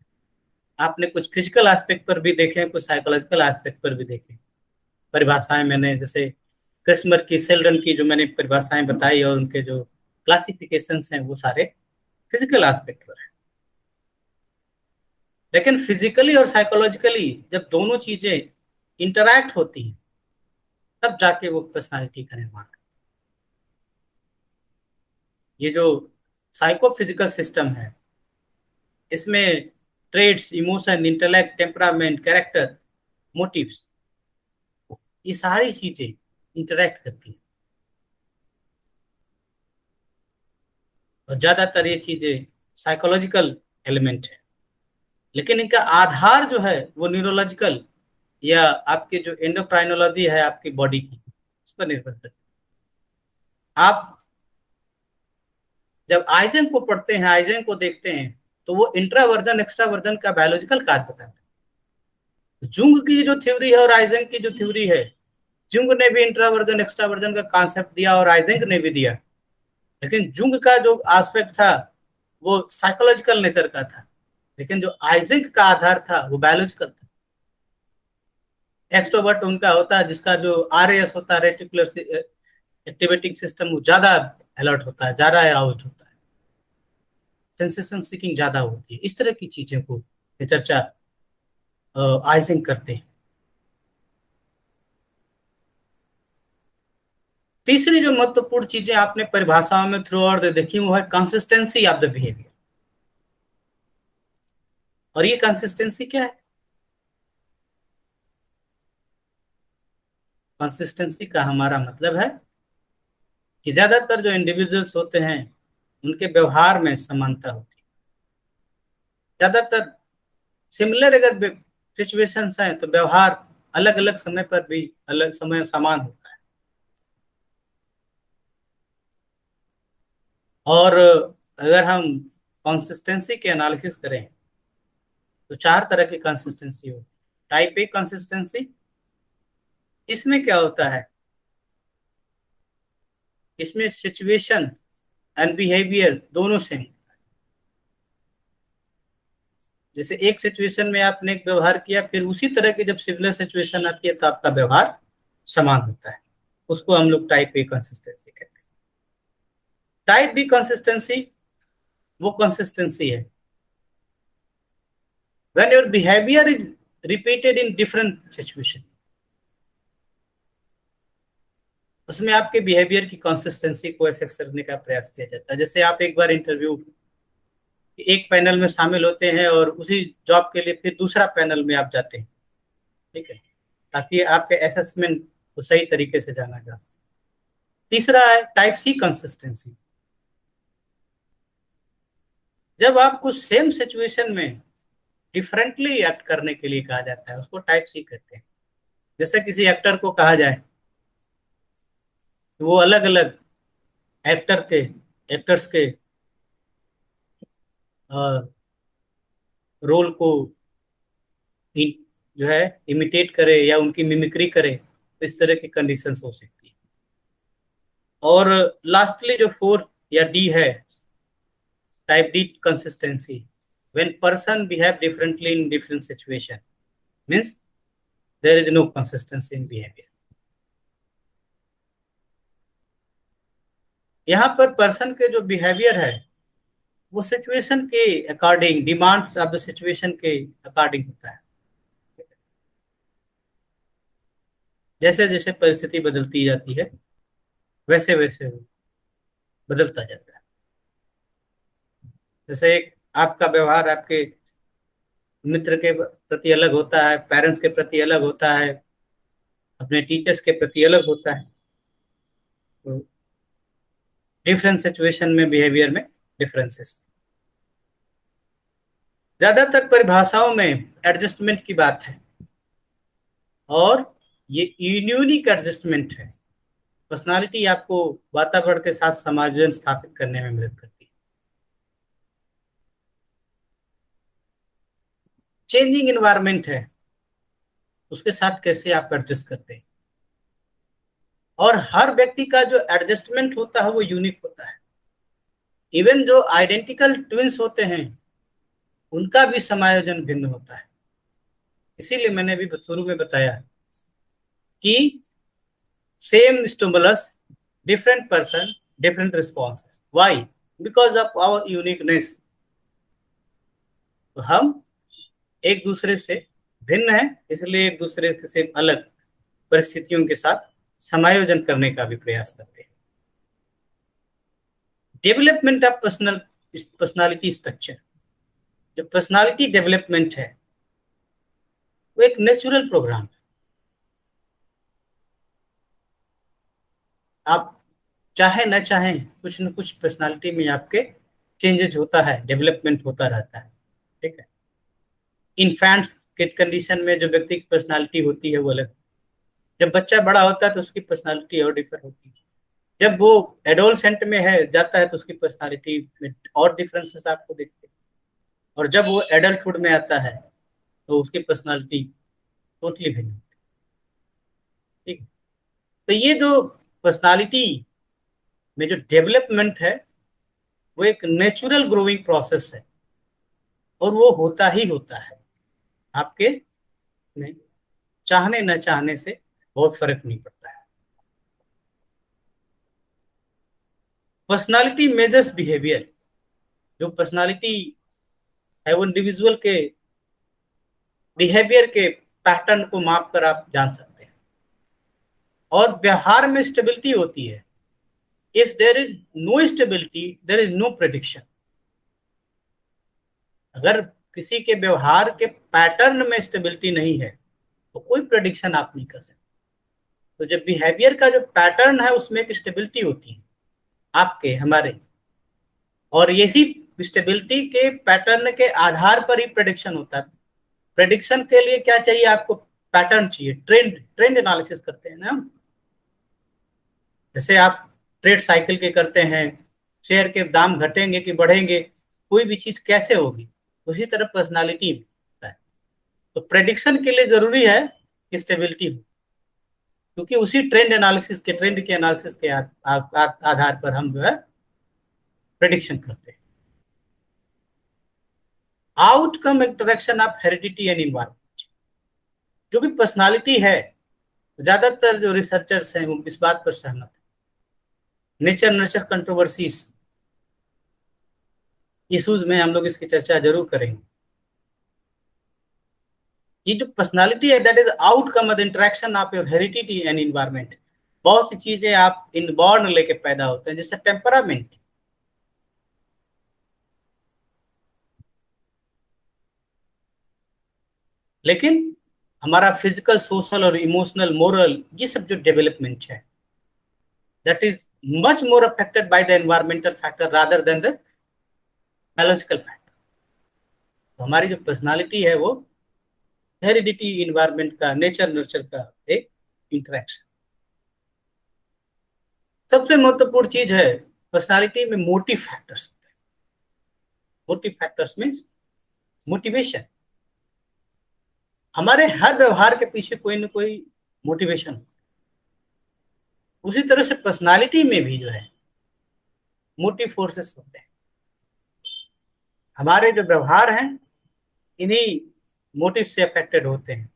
आपने कुछ फिजिकल एस्पेक्ट पर भी देखे, कुछ साइकोलॉजिकल एस्पेक्ट पर भी देखे। परिभाषाएं मैंने जैसे क्रिस्मर की, सेल्डन की जो मैंने परिभाषाएं बताई और उनके जो क्लासिफिकेशंस हैं वो सारे फिजिकल एस्पेक्ट पर है। लेकिन फिजिकली और साइकोलॉजिकली जब दोनों चीजें इंटरैक्ट होती हैं तब जाके वो पर्सनालिटी का निर्माण करती है। ये जो साइकोफिजिकल सिस्टम है इसमें traits, emotion, intellect, temperament, character, motives, ये सारी चीजें इंटरैक्ट करती हैं और ज्यादातर ये चीजें साइकोलॉजिकल एलिमेंट है। लेकिन इनका आधार जो है वो न्यूरोलॉजिकल या आपके जो एंडोक्राइनोलॉजी है आपकी बॉडी की, उस पर निर्भर करती है। आप जब आइजन को पढ़ते हैं, आइजन को देखते हैं, तो वो इंट्रावर्जन एक्स्ट्रावर्जन का बायोलॉजिकल कार्य बताता है। जुंग की जो थ्योरी है और आइजन की जो थ्योरी है, जुंग ने भी इंट्रावर्जन एक्स्ट्रावर्जन का कॉन्सेप्ट दिया और आइजेंक ने भी दिया। लेकिन जुंग का जो एस्पेक्ट था वो साइकोलॉजिकल नेचर का था, लेकिन जो आइजेंक का आधार था वो बायोलॉजिकल था। एक्सट्रोवर्ट उनका होता है जिसका जो आरएएस होता है, रेटिकुलर एक्टिवेटिंग सिस्टम, वो ज्यादा अलर्ट होता है, ज्यादा अराउज्ड होता है, सेंसेशन सीकिंग ज्यादा होती है। इस तरह की चीजों को ये चर्चा आइजेंक करते हैं। तीसरी जो महत्वपूर्ण चीजें आपने परिभाषाओं में थ्रू आउट देखी वो है कंसिस्टेंसी ऑफ द बिहेवियर। और ये कंसिस्टेंसी क्या है? कंसिस्टेंसी का हमारा मतलब है कि ज्यादातर जो इंडिविजुअल्स होते हैं उनके व्यवहार में समानता होती है। ज्यादातर सिमिलर अगर सिचुएशंस हैं तो व्यवहार अलग अलग समय पर भी अलग समय समान होता है। और अगर हम कंसिस्टेंसी के एनालिसिस करें तो चार तरह की कंसिस्टेंसी होती है। टाइप ए कंसिस्टेंसी, इसमें क्या होता है, इसमें सिचुएशन एंड बिहेवियर दोनों सेम। जैसे एक सिचुएशन में आपने एक व्यवहार किया, फिर उसी तरह की जब सिमिलर सिचुएशन आती है तो आपका व्यवहार समान होता है, उसको हम लोग टाइप ए कंसिस्टेंसी कहते हैं। टाइप बी कंसिस्टेंसी वो कंसिस्टेंसी है when your behavior is repeated in different situation, उसमें आपके बिहेवियर की कंसिस्टेंसी को एसेस करने का प्रयास किया जाता है। जैसे आप एक बार इंटरव्यू एक पैनल में शामिल होते हैं और उसी जॉब के लिए फिर दूसरा पैनल में आप जाते हैं, ठीक है, ताकि आपके असेसमेंट को सही तरीके से जाना जा सके। तीसरा है टाइप सी कंसिस्टेंसी, जब आपको सेम सिचुएशन में डिफरेंटली एक्ट करने के लिए कहा जाता है, उसको टाइप सी कहते हैं। जैसे किसी एक्टर को कहा जाए तो वो अलग अलग एक्टर्स के रोल को जो है इमिटेट करे या उनकी मिमिक्री करे, तो इस तरह की कंडीशंस हो सकती है। और लास्टली जो फोर या डी है, type D consistency, when person behave differently in different situation, means there is no consistency in behaviour. यहाँ पर पर्सन के जो बिहेवियर है वो सिचुएशन के according, demands of the situation के अकॉर्डिंग होता है। जैसे जैसे परिस्थिति बदलती जाती है वैसे वैसे वो बदलता जाता है। जैसे एक आपका व्यवहार आपके मित्र के प्रति अलग होता है, पेरेंट्स के प्रति अलग होता है, अपने टीचर्स के प्रति अलग होता है, तो डिफरेंट सिचुएशन में बिहेवियर में डिफरेंसेस। ज्यादातर परिभाषाओं में एडजस्टमेंट की बात है और ये यूनिक एडजस्टमेंट है। पर्सनालिटी आपको वातावरण के साथ समायोजन स्थापित करने में मदद करती है। चेंजिंग एनवायरनमेंट है, उसके साथ कैसे आप एडजस्ट करते हैं। और हर व्यक्ति का जो एडजस्टमेंट होता है वो यूनिक होता है। इवन जो आइडेंटिकल ट्विंस होते हैं उनका भी समायोजन भिन्न होता है। इसीलिए मैंने अभी शुरू में बताया कि same stimulus, different person, different responses. Why? Because of our uniqueness. तो हम एक दूसरे से भिन्न हैं, इसलिए एक दूसरे से अलग परिस्थितियों के साथ समायोजन करने का भी प्रयास करते हैं। डेवलपमेंट ऑफ पर्सनालिटी स्ट्रक्चर, जो पर्सनालिटी डेवलपमेंट है वो एक नेचुरल प्रोग्राम है। आप चाहे न चाहें कुछ न कुछ पर्सनालिटी में आपके चेंजेस होता है, डेवलपमेंट होता रहता है। ठीक है, इन्फेंट के कंडीशन में जो व्यक्ति की पर्सनालिटी होती है वो अलग, जब बच्चा बड़ा होता है तो उसकी पर्सनालिटी और डिफर होती है, जब वो एडोलसेंट में है जाता है तो उसकी पर्सनालिटी में और डिफरेंसेस आपको दिखते हैं, और जब वो एडल्टहुड में आता है तो उसकी पर्सनालिटी टोटली भिन्न होती है। ठीक, तो ये जो पर्सनालिटी में जो डेवलपमेंट है वो एक नेचुरल ग्रोइंग प्रोसेस है, और वो होता ही होता है। आपके में चाहने न चाहने से बहुत फर्क नहीं पड़ता है। पर्सनालिटी मेजर्स बिहेवियर, जो पर्सनालिटी है वो इंडिविजुअल के बिहेवियर के पैटर्न को माप कर आप जान सकते हैं, और व्यवहार में स्टेबिलिटी होती है। If there is no stability there is no prediction. अगर किसी के व्यवहार के पैटर्न में स्टेबिलिटी नहीं है तो कोई प्रेडिक्शन आप नहीं कर सकते। तो जब बिहेवियर का जो पैटर्न है उसमें एक स्टेबिलिटी होती है आपके हमारे, और यही स्टेबिलिटी के पैटर्न के आधार पर ही प्रेडिक्शन होता है। प्रेडिक्शन के लिए क्या चाहिए आपको? पैटर्न चाहिए, ट्रेंड एनालिसिस करते हैं ना। जैसे आप ट्रेड साइकिल के करते हैं, शेयर के दाम घटेंगे कि बढ़ेंगे, कोई भी चीज कैसे होगी, उसी तरह पर्सनालिटी होता है। तो प्रेडिक्शन के लिए जरूरी है कि स्टेबिलिटी हो, क्योंकि उसी ट्रेंड के एनालिसिस के आधार पर हम जो है प्रेडिक्शन करते हैं। Outcome interaction of heredity and environment, जो भी पर्सनालिटी है, ज्यादातर जो रिसर्चर्स हैं वो इस बात पर सहमत है। नेचर नर्चर कंट्रोवर्सीज इश्यूज में हम लोग इसकी चर्चा जरूर करेंगे। ये जो पर्सनालिटी है that is outcome of the interaction of your heredity and environment. बहुत सी चीजें आप इनबॉर्न लेके पैदा होते हैं, जैसे टेम्परामेंट। लेकिन हमारा फिजिकल, सोशल और इमोशनल, मोरल, ये सब जो डेवलपमेंट है that is much more affected by the environmental factor rather than the biological factor. तो हमारी जो पर्सनालिटी है वो हेरिडिटी, इन्वायरमेंट का, नेचर नर्चर का एक इंटरेक्शन। सबसे महत्वपूर्ण चीज है पर्सनालिटी में motive factors. Motive factors means motivation. हमारे हर व्यवहार के पीछे कोई ना कोई मोटिवेशन। उसी तरह से पर्सनालिटी में भी जो है मोटिव फोर्सेस होते हैं। हमारे जो व्यवहार हैं इन्हीं मोटिव से अफेक्टेड होते हैं।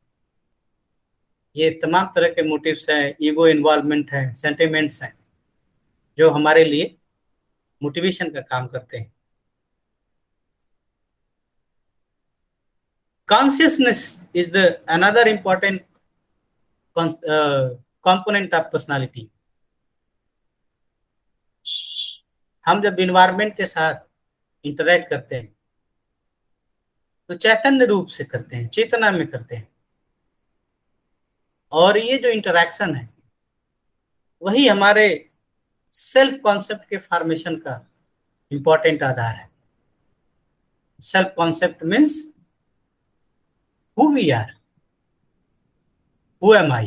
ये तमाम तरह के मोटिव्स हैं, ईगो इन्वॉल्वमेंट है, सेंटिमेंट्स हैं, जो हमारे लिए मोटिवेशन का काम करते हैं। Consciousness is the another important component of personality. हम जब इन्वायरमेंट के साथ इंटरेक्ट करते हैं तो चैतन्य रूप से करते हैं, चेतना में करते हैं, और ये जो इंटरेक्शन है वही हमारे सेल्फ कॉन्सेप्ट के फॉर्मेशन का इंपॉर्टेंट आधार है। Self concept means who we are, who am I।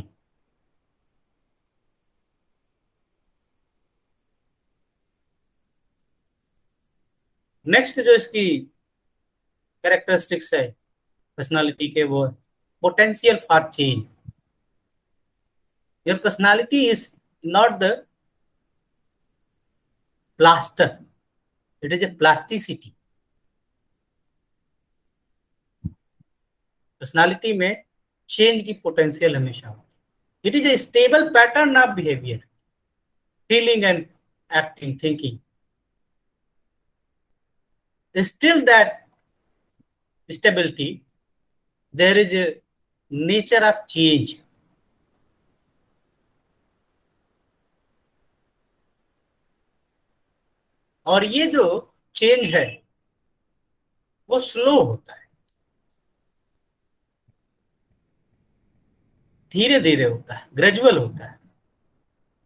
Next जो इसकी कैरेक्टरिस्टिक्स है पर्सनालिटी के, वो potential for change. Your personality is not the plaster, it is a plasticity. Personality में चेंज की पोटेंशियल हमेशा हो. It is a stable pattern of behaviour, feeling and acting, thinking. Still that stability, there is a nature of change. और ये जो चेंज है वो स्लो होता है, धीरे धीरे होता है, ग्रेजुअल होता है.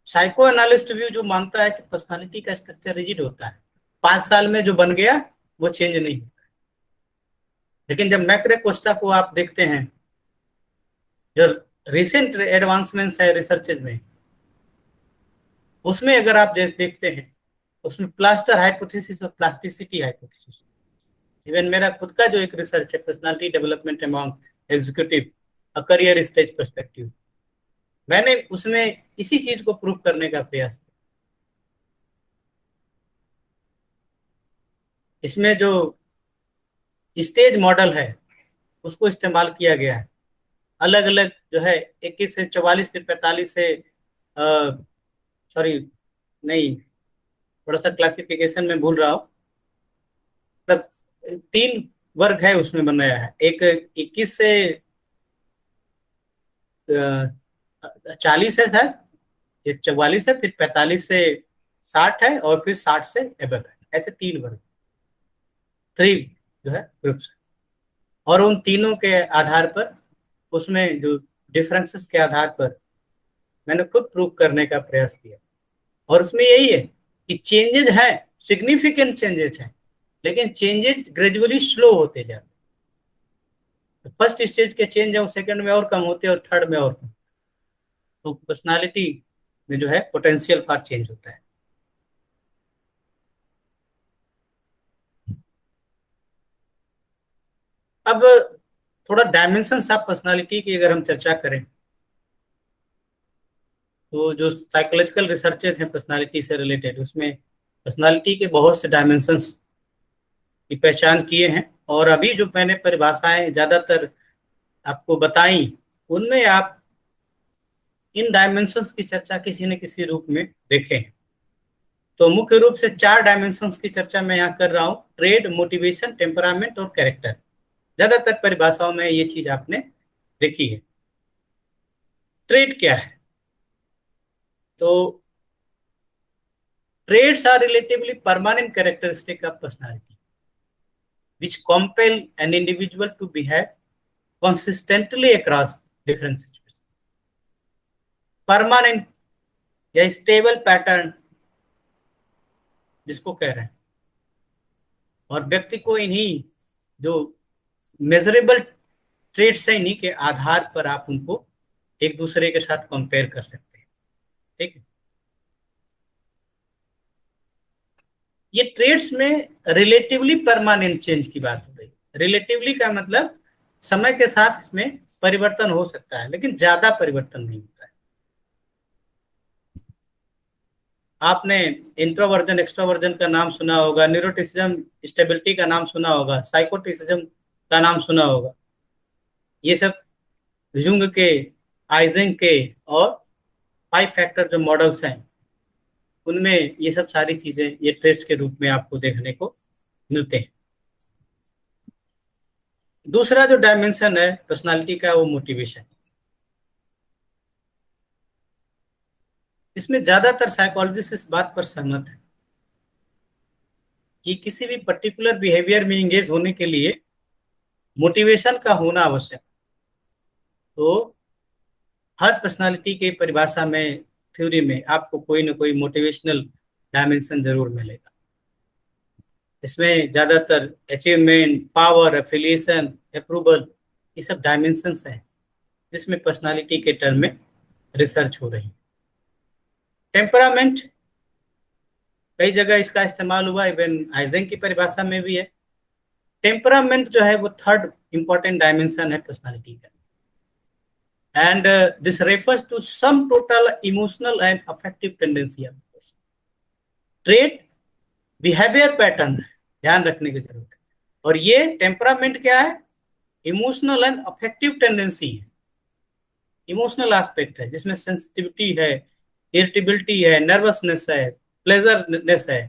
साइको एनालिस्ट व्यू जो मानता है कि पर्सनालिटी का स्ट्रक्चर रिजिड होता है, 5 साल में जो बन गया वो चेंज नहीं होता. लेकिन जब मैक्रे कोस्टा को आप देखते हैं, जो रिसेंट एडवांसमेंट्स है रिसर्चेज में, उसमें अगर आप देखते हैं, उसमें प्लास्टर हाइपोथेसिस और प्लास्टिसिटी हाइपोथेसिस. इवन मेरा खुद का जो एक रिसर्च है, personality development among executive a career stage perspective, मैंने उसमें इसी चीज को प्रूव करने का प्रयास किया. इसमें जो स्टेज मॉडल है उसको इस्तेमाल किया गया है. अलग अलग जो है 21 से 44 फिर 45 से सॉरी नहीं, थोड़ा सा क्लासिफिकेशन में भूल रहा हूँ. तब 3 वर्ग है उसमें बनाया है. एक 21 से 40 है सर, ये 44 है, फिर 45 से 60 है, और फिर 60 से एबव है. ऐसे 3 वर्ग, 3 जो है ग्रुप्स. और उन तीनों के आधार पर, उसमें जो डिफरेंसेस के आधार पर मैंने खुद प्रूव करने का प्रयास किया. और उसमें यही है कि चेंजेस हैं, सिग्निफिकेंट चेंजेस हैं, लेकिन चेंजेस ग्रेजुअली स्लो होते जाते हैं. फर्स्ट स्टेज के चेंज है, सेकंड में और कम होते हैं, और थर्ड में और कम. तो पर्सनालिटी में जो है पोटेंशियल फॉर चेंज होता है. अब थोड़ा डायमेंशंस ऑफ पर्सनालिटी की अगर हम चर्चा करें, तो जो साइकोलॉजिकल रिसर्चेज हैं पर्सनालिटी से रिलेटेड, उसमें पर्सनालिटी के बहुत से डायमेंशंस की पहचान किए हैं. और अभी जो मैंने परिभाषाएं ज़्यादातर आपको बताई, उनमें आप इन डायमेंशंस की चर्चा किसी न किसी रूप में देखें. तो मुख्य रूप से 4 डायमेंशंस की चर्चा मैं यहाँ कर रहा हूँ: ट्रेड, मोटिवेशन, टेम्परामेंट और कैरेक्टर. ज्यादातर परिभाषाओं में ये चीज आपने देखी है. ट्रेड क्या है? तो traits are relatively permanent characteristic of personality which compel an individual to behave consistently across different situations. Permanent या स्टेबल पैटर्न जिसको कह रहे हैं, और व्यक्ति को इन्हीं जो मेजरेबल ट्रेड्स है, इन्हीं के आधार पर आप उनको एक दूसरे के साथ कंपेयर कर सकते हैं. ठीक है. ये ट्रेड्स में रिलेटिवली परमानेंट चेंज की बात हो रही. रिलेटिवली का मतलब समय के साथ इसमें परिवर्तन हो सकता है, लेकिन ज्यादा परिवर्तन नहीं होता है. आपने इंट्रोवर्जन एक्सट्रोवर्जन का नाम सुना होगा, न्यूरोटिसिज्म स्टेबिलिटी का नाम सुना होगा, साइकोटिसिज्म का नाम सुना होगा. ये सब जुंग के, आइजेंक के और 5 फैक्टर जो मॉडल्स हैं, उनमें ये सब सारी चीजें ये ट्रेड्स के रूप में आपको देखने को मिलते हैं. दूसरा जो डायमेंशन है पर्सनालिटी का, वो मोटिवेशन. इसमें ज्यादातर साइकोलॉजिस्ट इस बात पर सहमत है कि किसी भी पर्टिकुलर बिहेवियर में एंगेज होने के लिए मोटिवेशन का होना आवश्यक. तो हर पर्सनालिटी की परिभाषा में, थ्योरी में आपको कोई ना कोई मोटिवेशनल डायमेंशन जरूर मिलेगा. इसमें ज्यादातर अचीवमेंट, पावर, एफिलिएशन, अप्रूवल, ये सब डायमेंशंस हैं जिसमें पर्सनालिटी के टर्म में रिसर्च हो रही है. टेम्परामेंट, कई जगह इसका इस्तेमाल हुआ, इवन आइजेंक की परिभाषा में भी है. टेम्परामेंट जो है वो थर्ड इंपॉर्टेंट डायमेंशन है पर्सनालिटी का. and this refers to some total emotional and affective tendency of the person. Trait behaviour pattern है, ध्यान रखने की जरूरत है। और ये टेम्परामेंट क्या है? इमोशनल एंड अफेक्टिव टेंडेंसी है, इमोशनल एस्पेक्ट है, जिसमें सेंसिटिविटी है, इरिटेबिलिटी है, नर्वसनेस है, प्लेजरनेस है,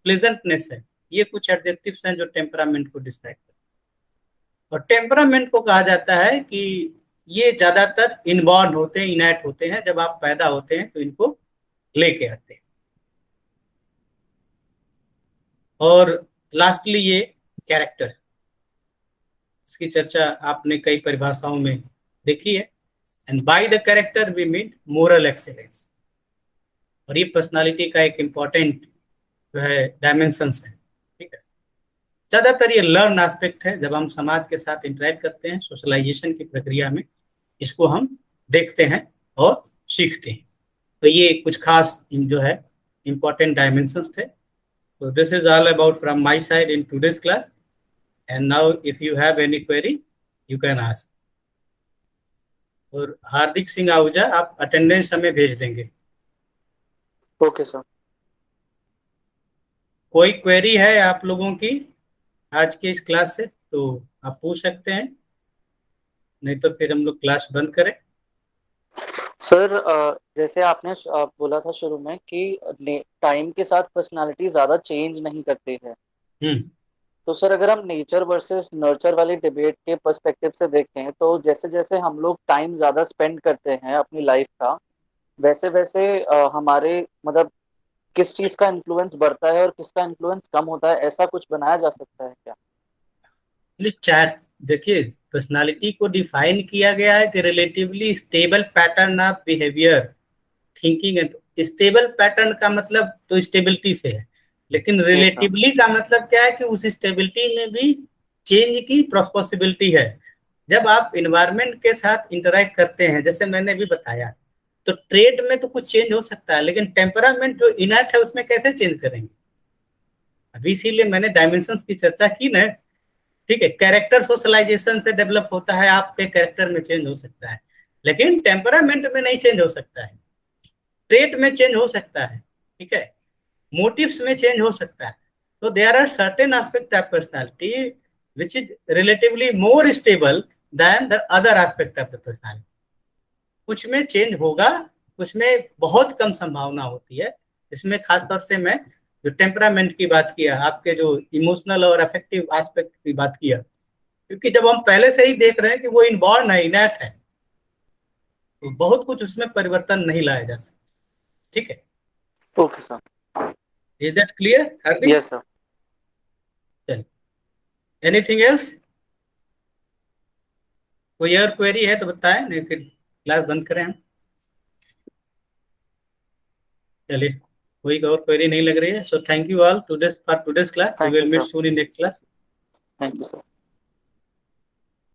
प्लेजेंटनेस है। ये कुछ एडजेक्टिव्स हैं जो टेम्परामेंट को डिस्क्राइब करते हैं। और टेम्परामेंट को कहा जाता है कि ये ज्यादातर इनबॉर्न होते हैं, इनैट होते हैं, जब आप पैदा होते हैं तो इनको लेके आते हैं। और लास्टली ये कैरेक्टर, इसकी चर्चा आपने कई परिभाषाओं में देखी है। And by the character we mean moral excellence. और ये पर्सनालिटी का एक इम्पॉर्टेंट जो है डायमेंशंस है, ठीक है। ज्यादातर ये लर्न एस्पेक्ट है, जब हम समाज के साथ इंटरेक्ट करते हैं, सोशलाइजेशन की प्रक्रिया में इसको हम देखते हैं और सीखते हैं। तो ये कुछ खास जो है इम्पॉर्टेंट डायमेंशंस थे। So this is all about from my side in today's class. And now if you have any query, you can ask. और हार्दिक सिंह आहूजा, आप अटेंडेंस हमें भेज देंगे। Okay sir. कोई क्वेरी है आप लोगों की आज के इस क्लास से तो आप पूछ सकते हैं, नहीं तो फिर हम लोग क्लास बंद करें। सर जैसे आपने बोला था शुरू में कि टाइम के साथ पर्सनालिटी ज्यादा चेंज नहीं करती है, तो सर अगर हम नेचर वर्सेस नर्चर वाली डिबेट के पर्सपेक्टिव से देखें तो जैसे जैसे हम लोग टाइम ज्यादा स्पेंड करते हैं अपनी लाइफ का, वैसे वैसे हमारे मतलब किस चीज का इन्फ्लुएंस बढ़ता है और किसका इन्फ्लुएंस कम होता है, ऐसा कुछ बनाया जा सकता है क्या? चैट देखिए, पर्सनालिटी को डिफाइन किया गया है कि relatively stable pattern of behaviour, thinking and stable pattern का मतलब तो स्टेबिलिटी से है, लेकिन रिलेटिवली का मतलब क्या है कि उस स्टेबिलिटी में भी चेंज की पॉसिबिलिटी है। जब आप इन्वायरमेंट के साथ इंटरेक्ट करते हैं, जैसे मैंने भी बताया, तो ट्रेड में तो कुछ चेंज हो सकता है, लेकिन टेम्परामेंट जो इनर्ट है उसमें कैसे चेंज करेंगे? अभी इसीलिए मैंने डायमेंशंस की चर्चा की ना, ठीक है। कैरेक्टर सोशलाइजेशन से डेवलप होता है, आपके कैरेक्टर में चेंज हो सकता है, लेकिन टेम्परामेंट में नहीं चेंज हो सकता है। ट्रेट में चेंज हो सकता है, ठीक है, मोटिव्स में चेंज हो सकता है। तो there are certain aspect of personality which is relatively more stable than the other aspect of the personality. कुछ में चेंज होगा, कुछ में बहुत कम संभावना होती है। इसमें खासतौर से मैं जो टेम्परामेंट की बात किया, आपके जो इमोशनल और अफेक्टिव एस्पेक्ट की बात किया, क्योंकि जब हम पहले से ही देख रहे हैं कि वो इनबॉर्न है, इनैट है, तो बहुत कुछ उसमें परिवर्तन नहीं लाया जा सकता, ठीक है। Okay sir. Is that clear Hardik? Yes sir. चलिए, एनीथिंग एल्स? कोई और क्वेरी है तो बताएं, नहीं फिर क्लास बंद करें हम। चलिए, कोई और क्वेरी नहीं लग रही है। So thank you all today for today's class. We thank will you meet sir. Soon in next class. Thank you sir.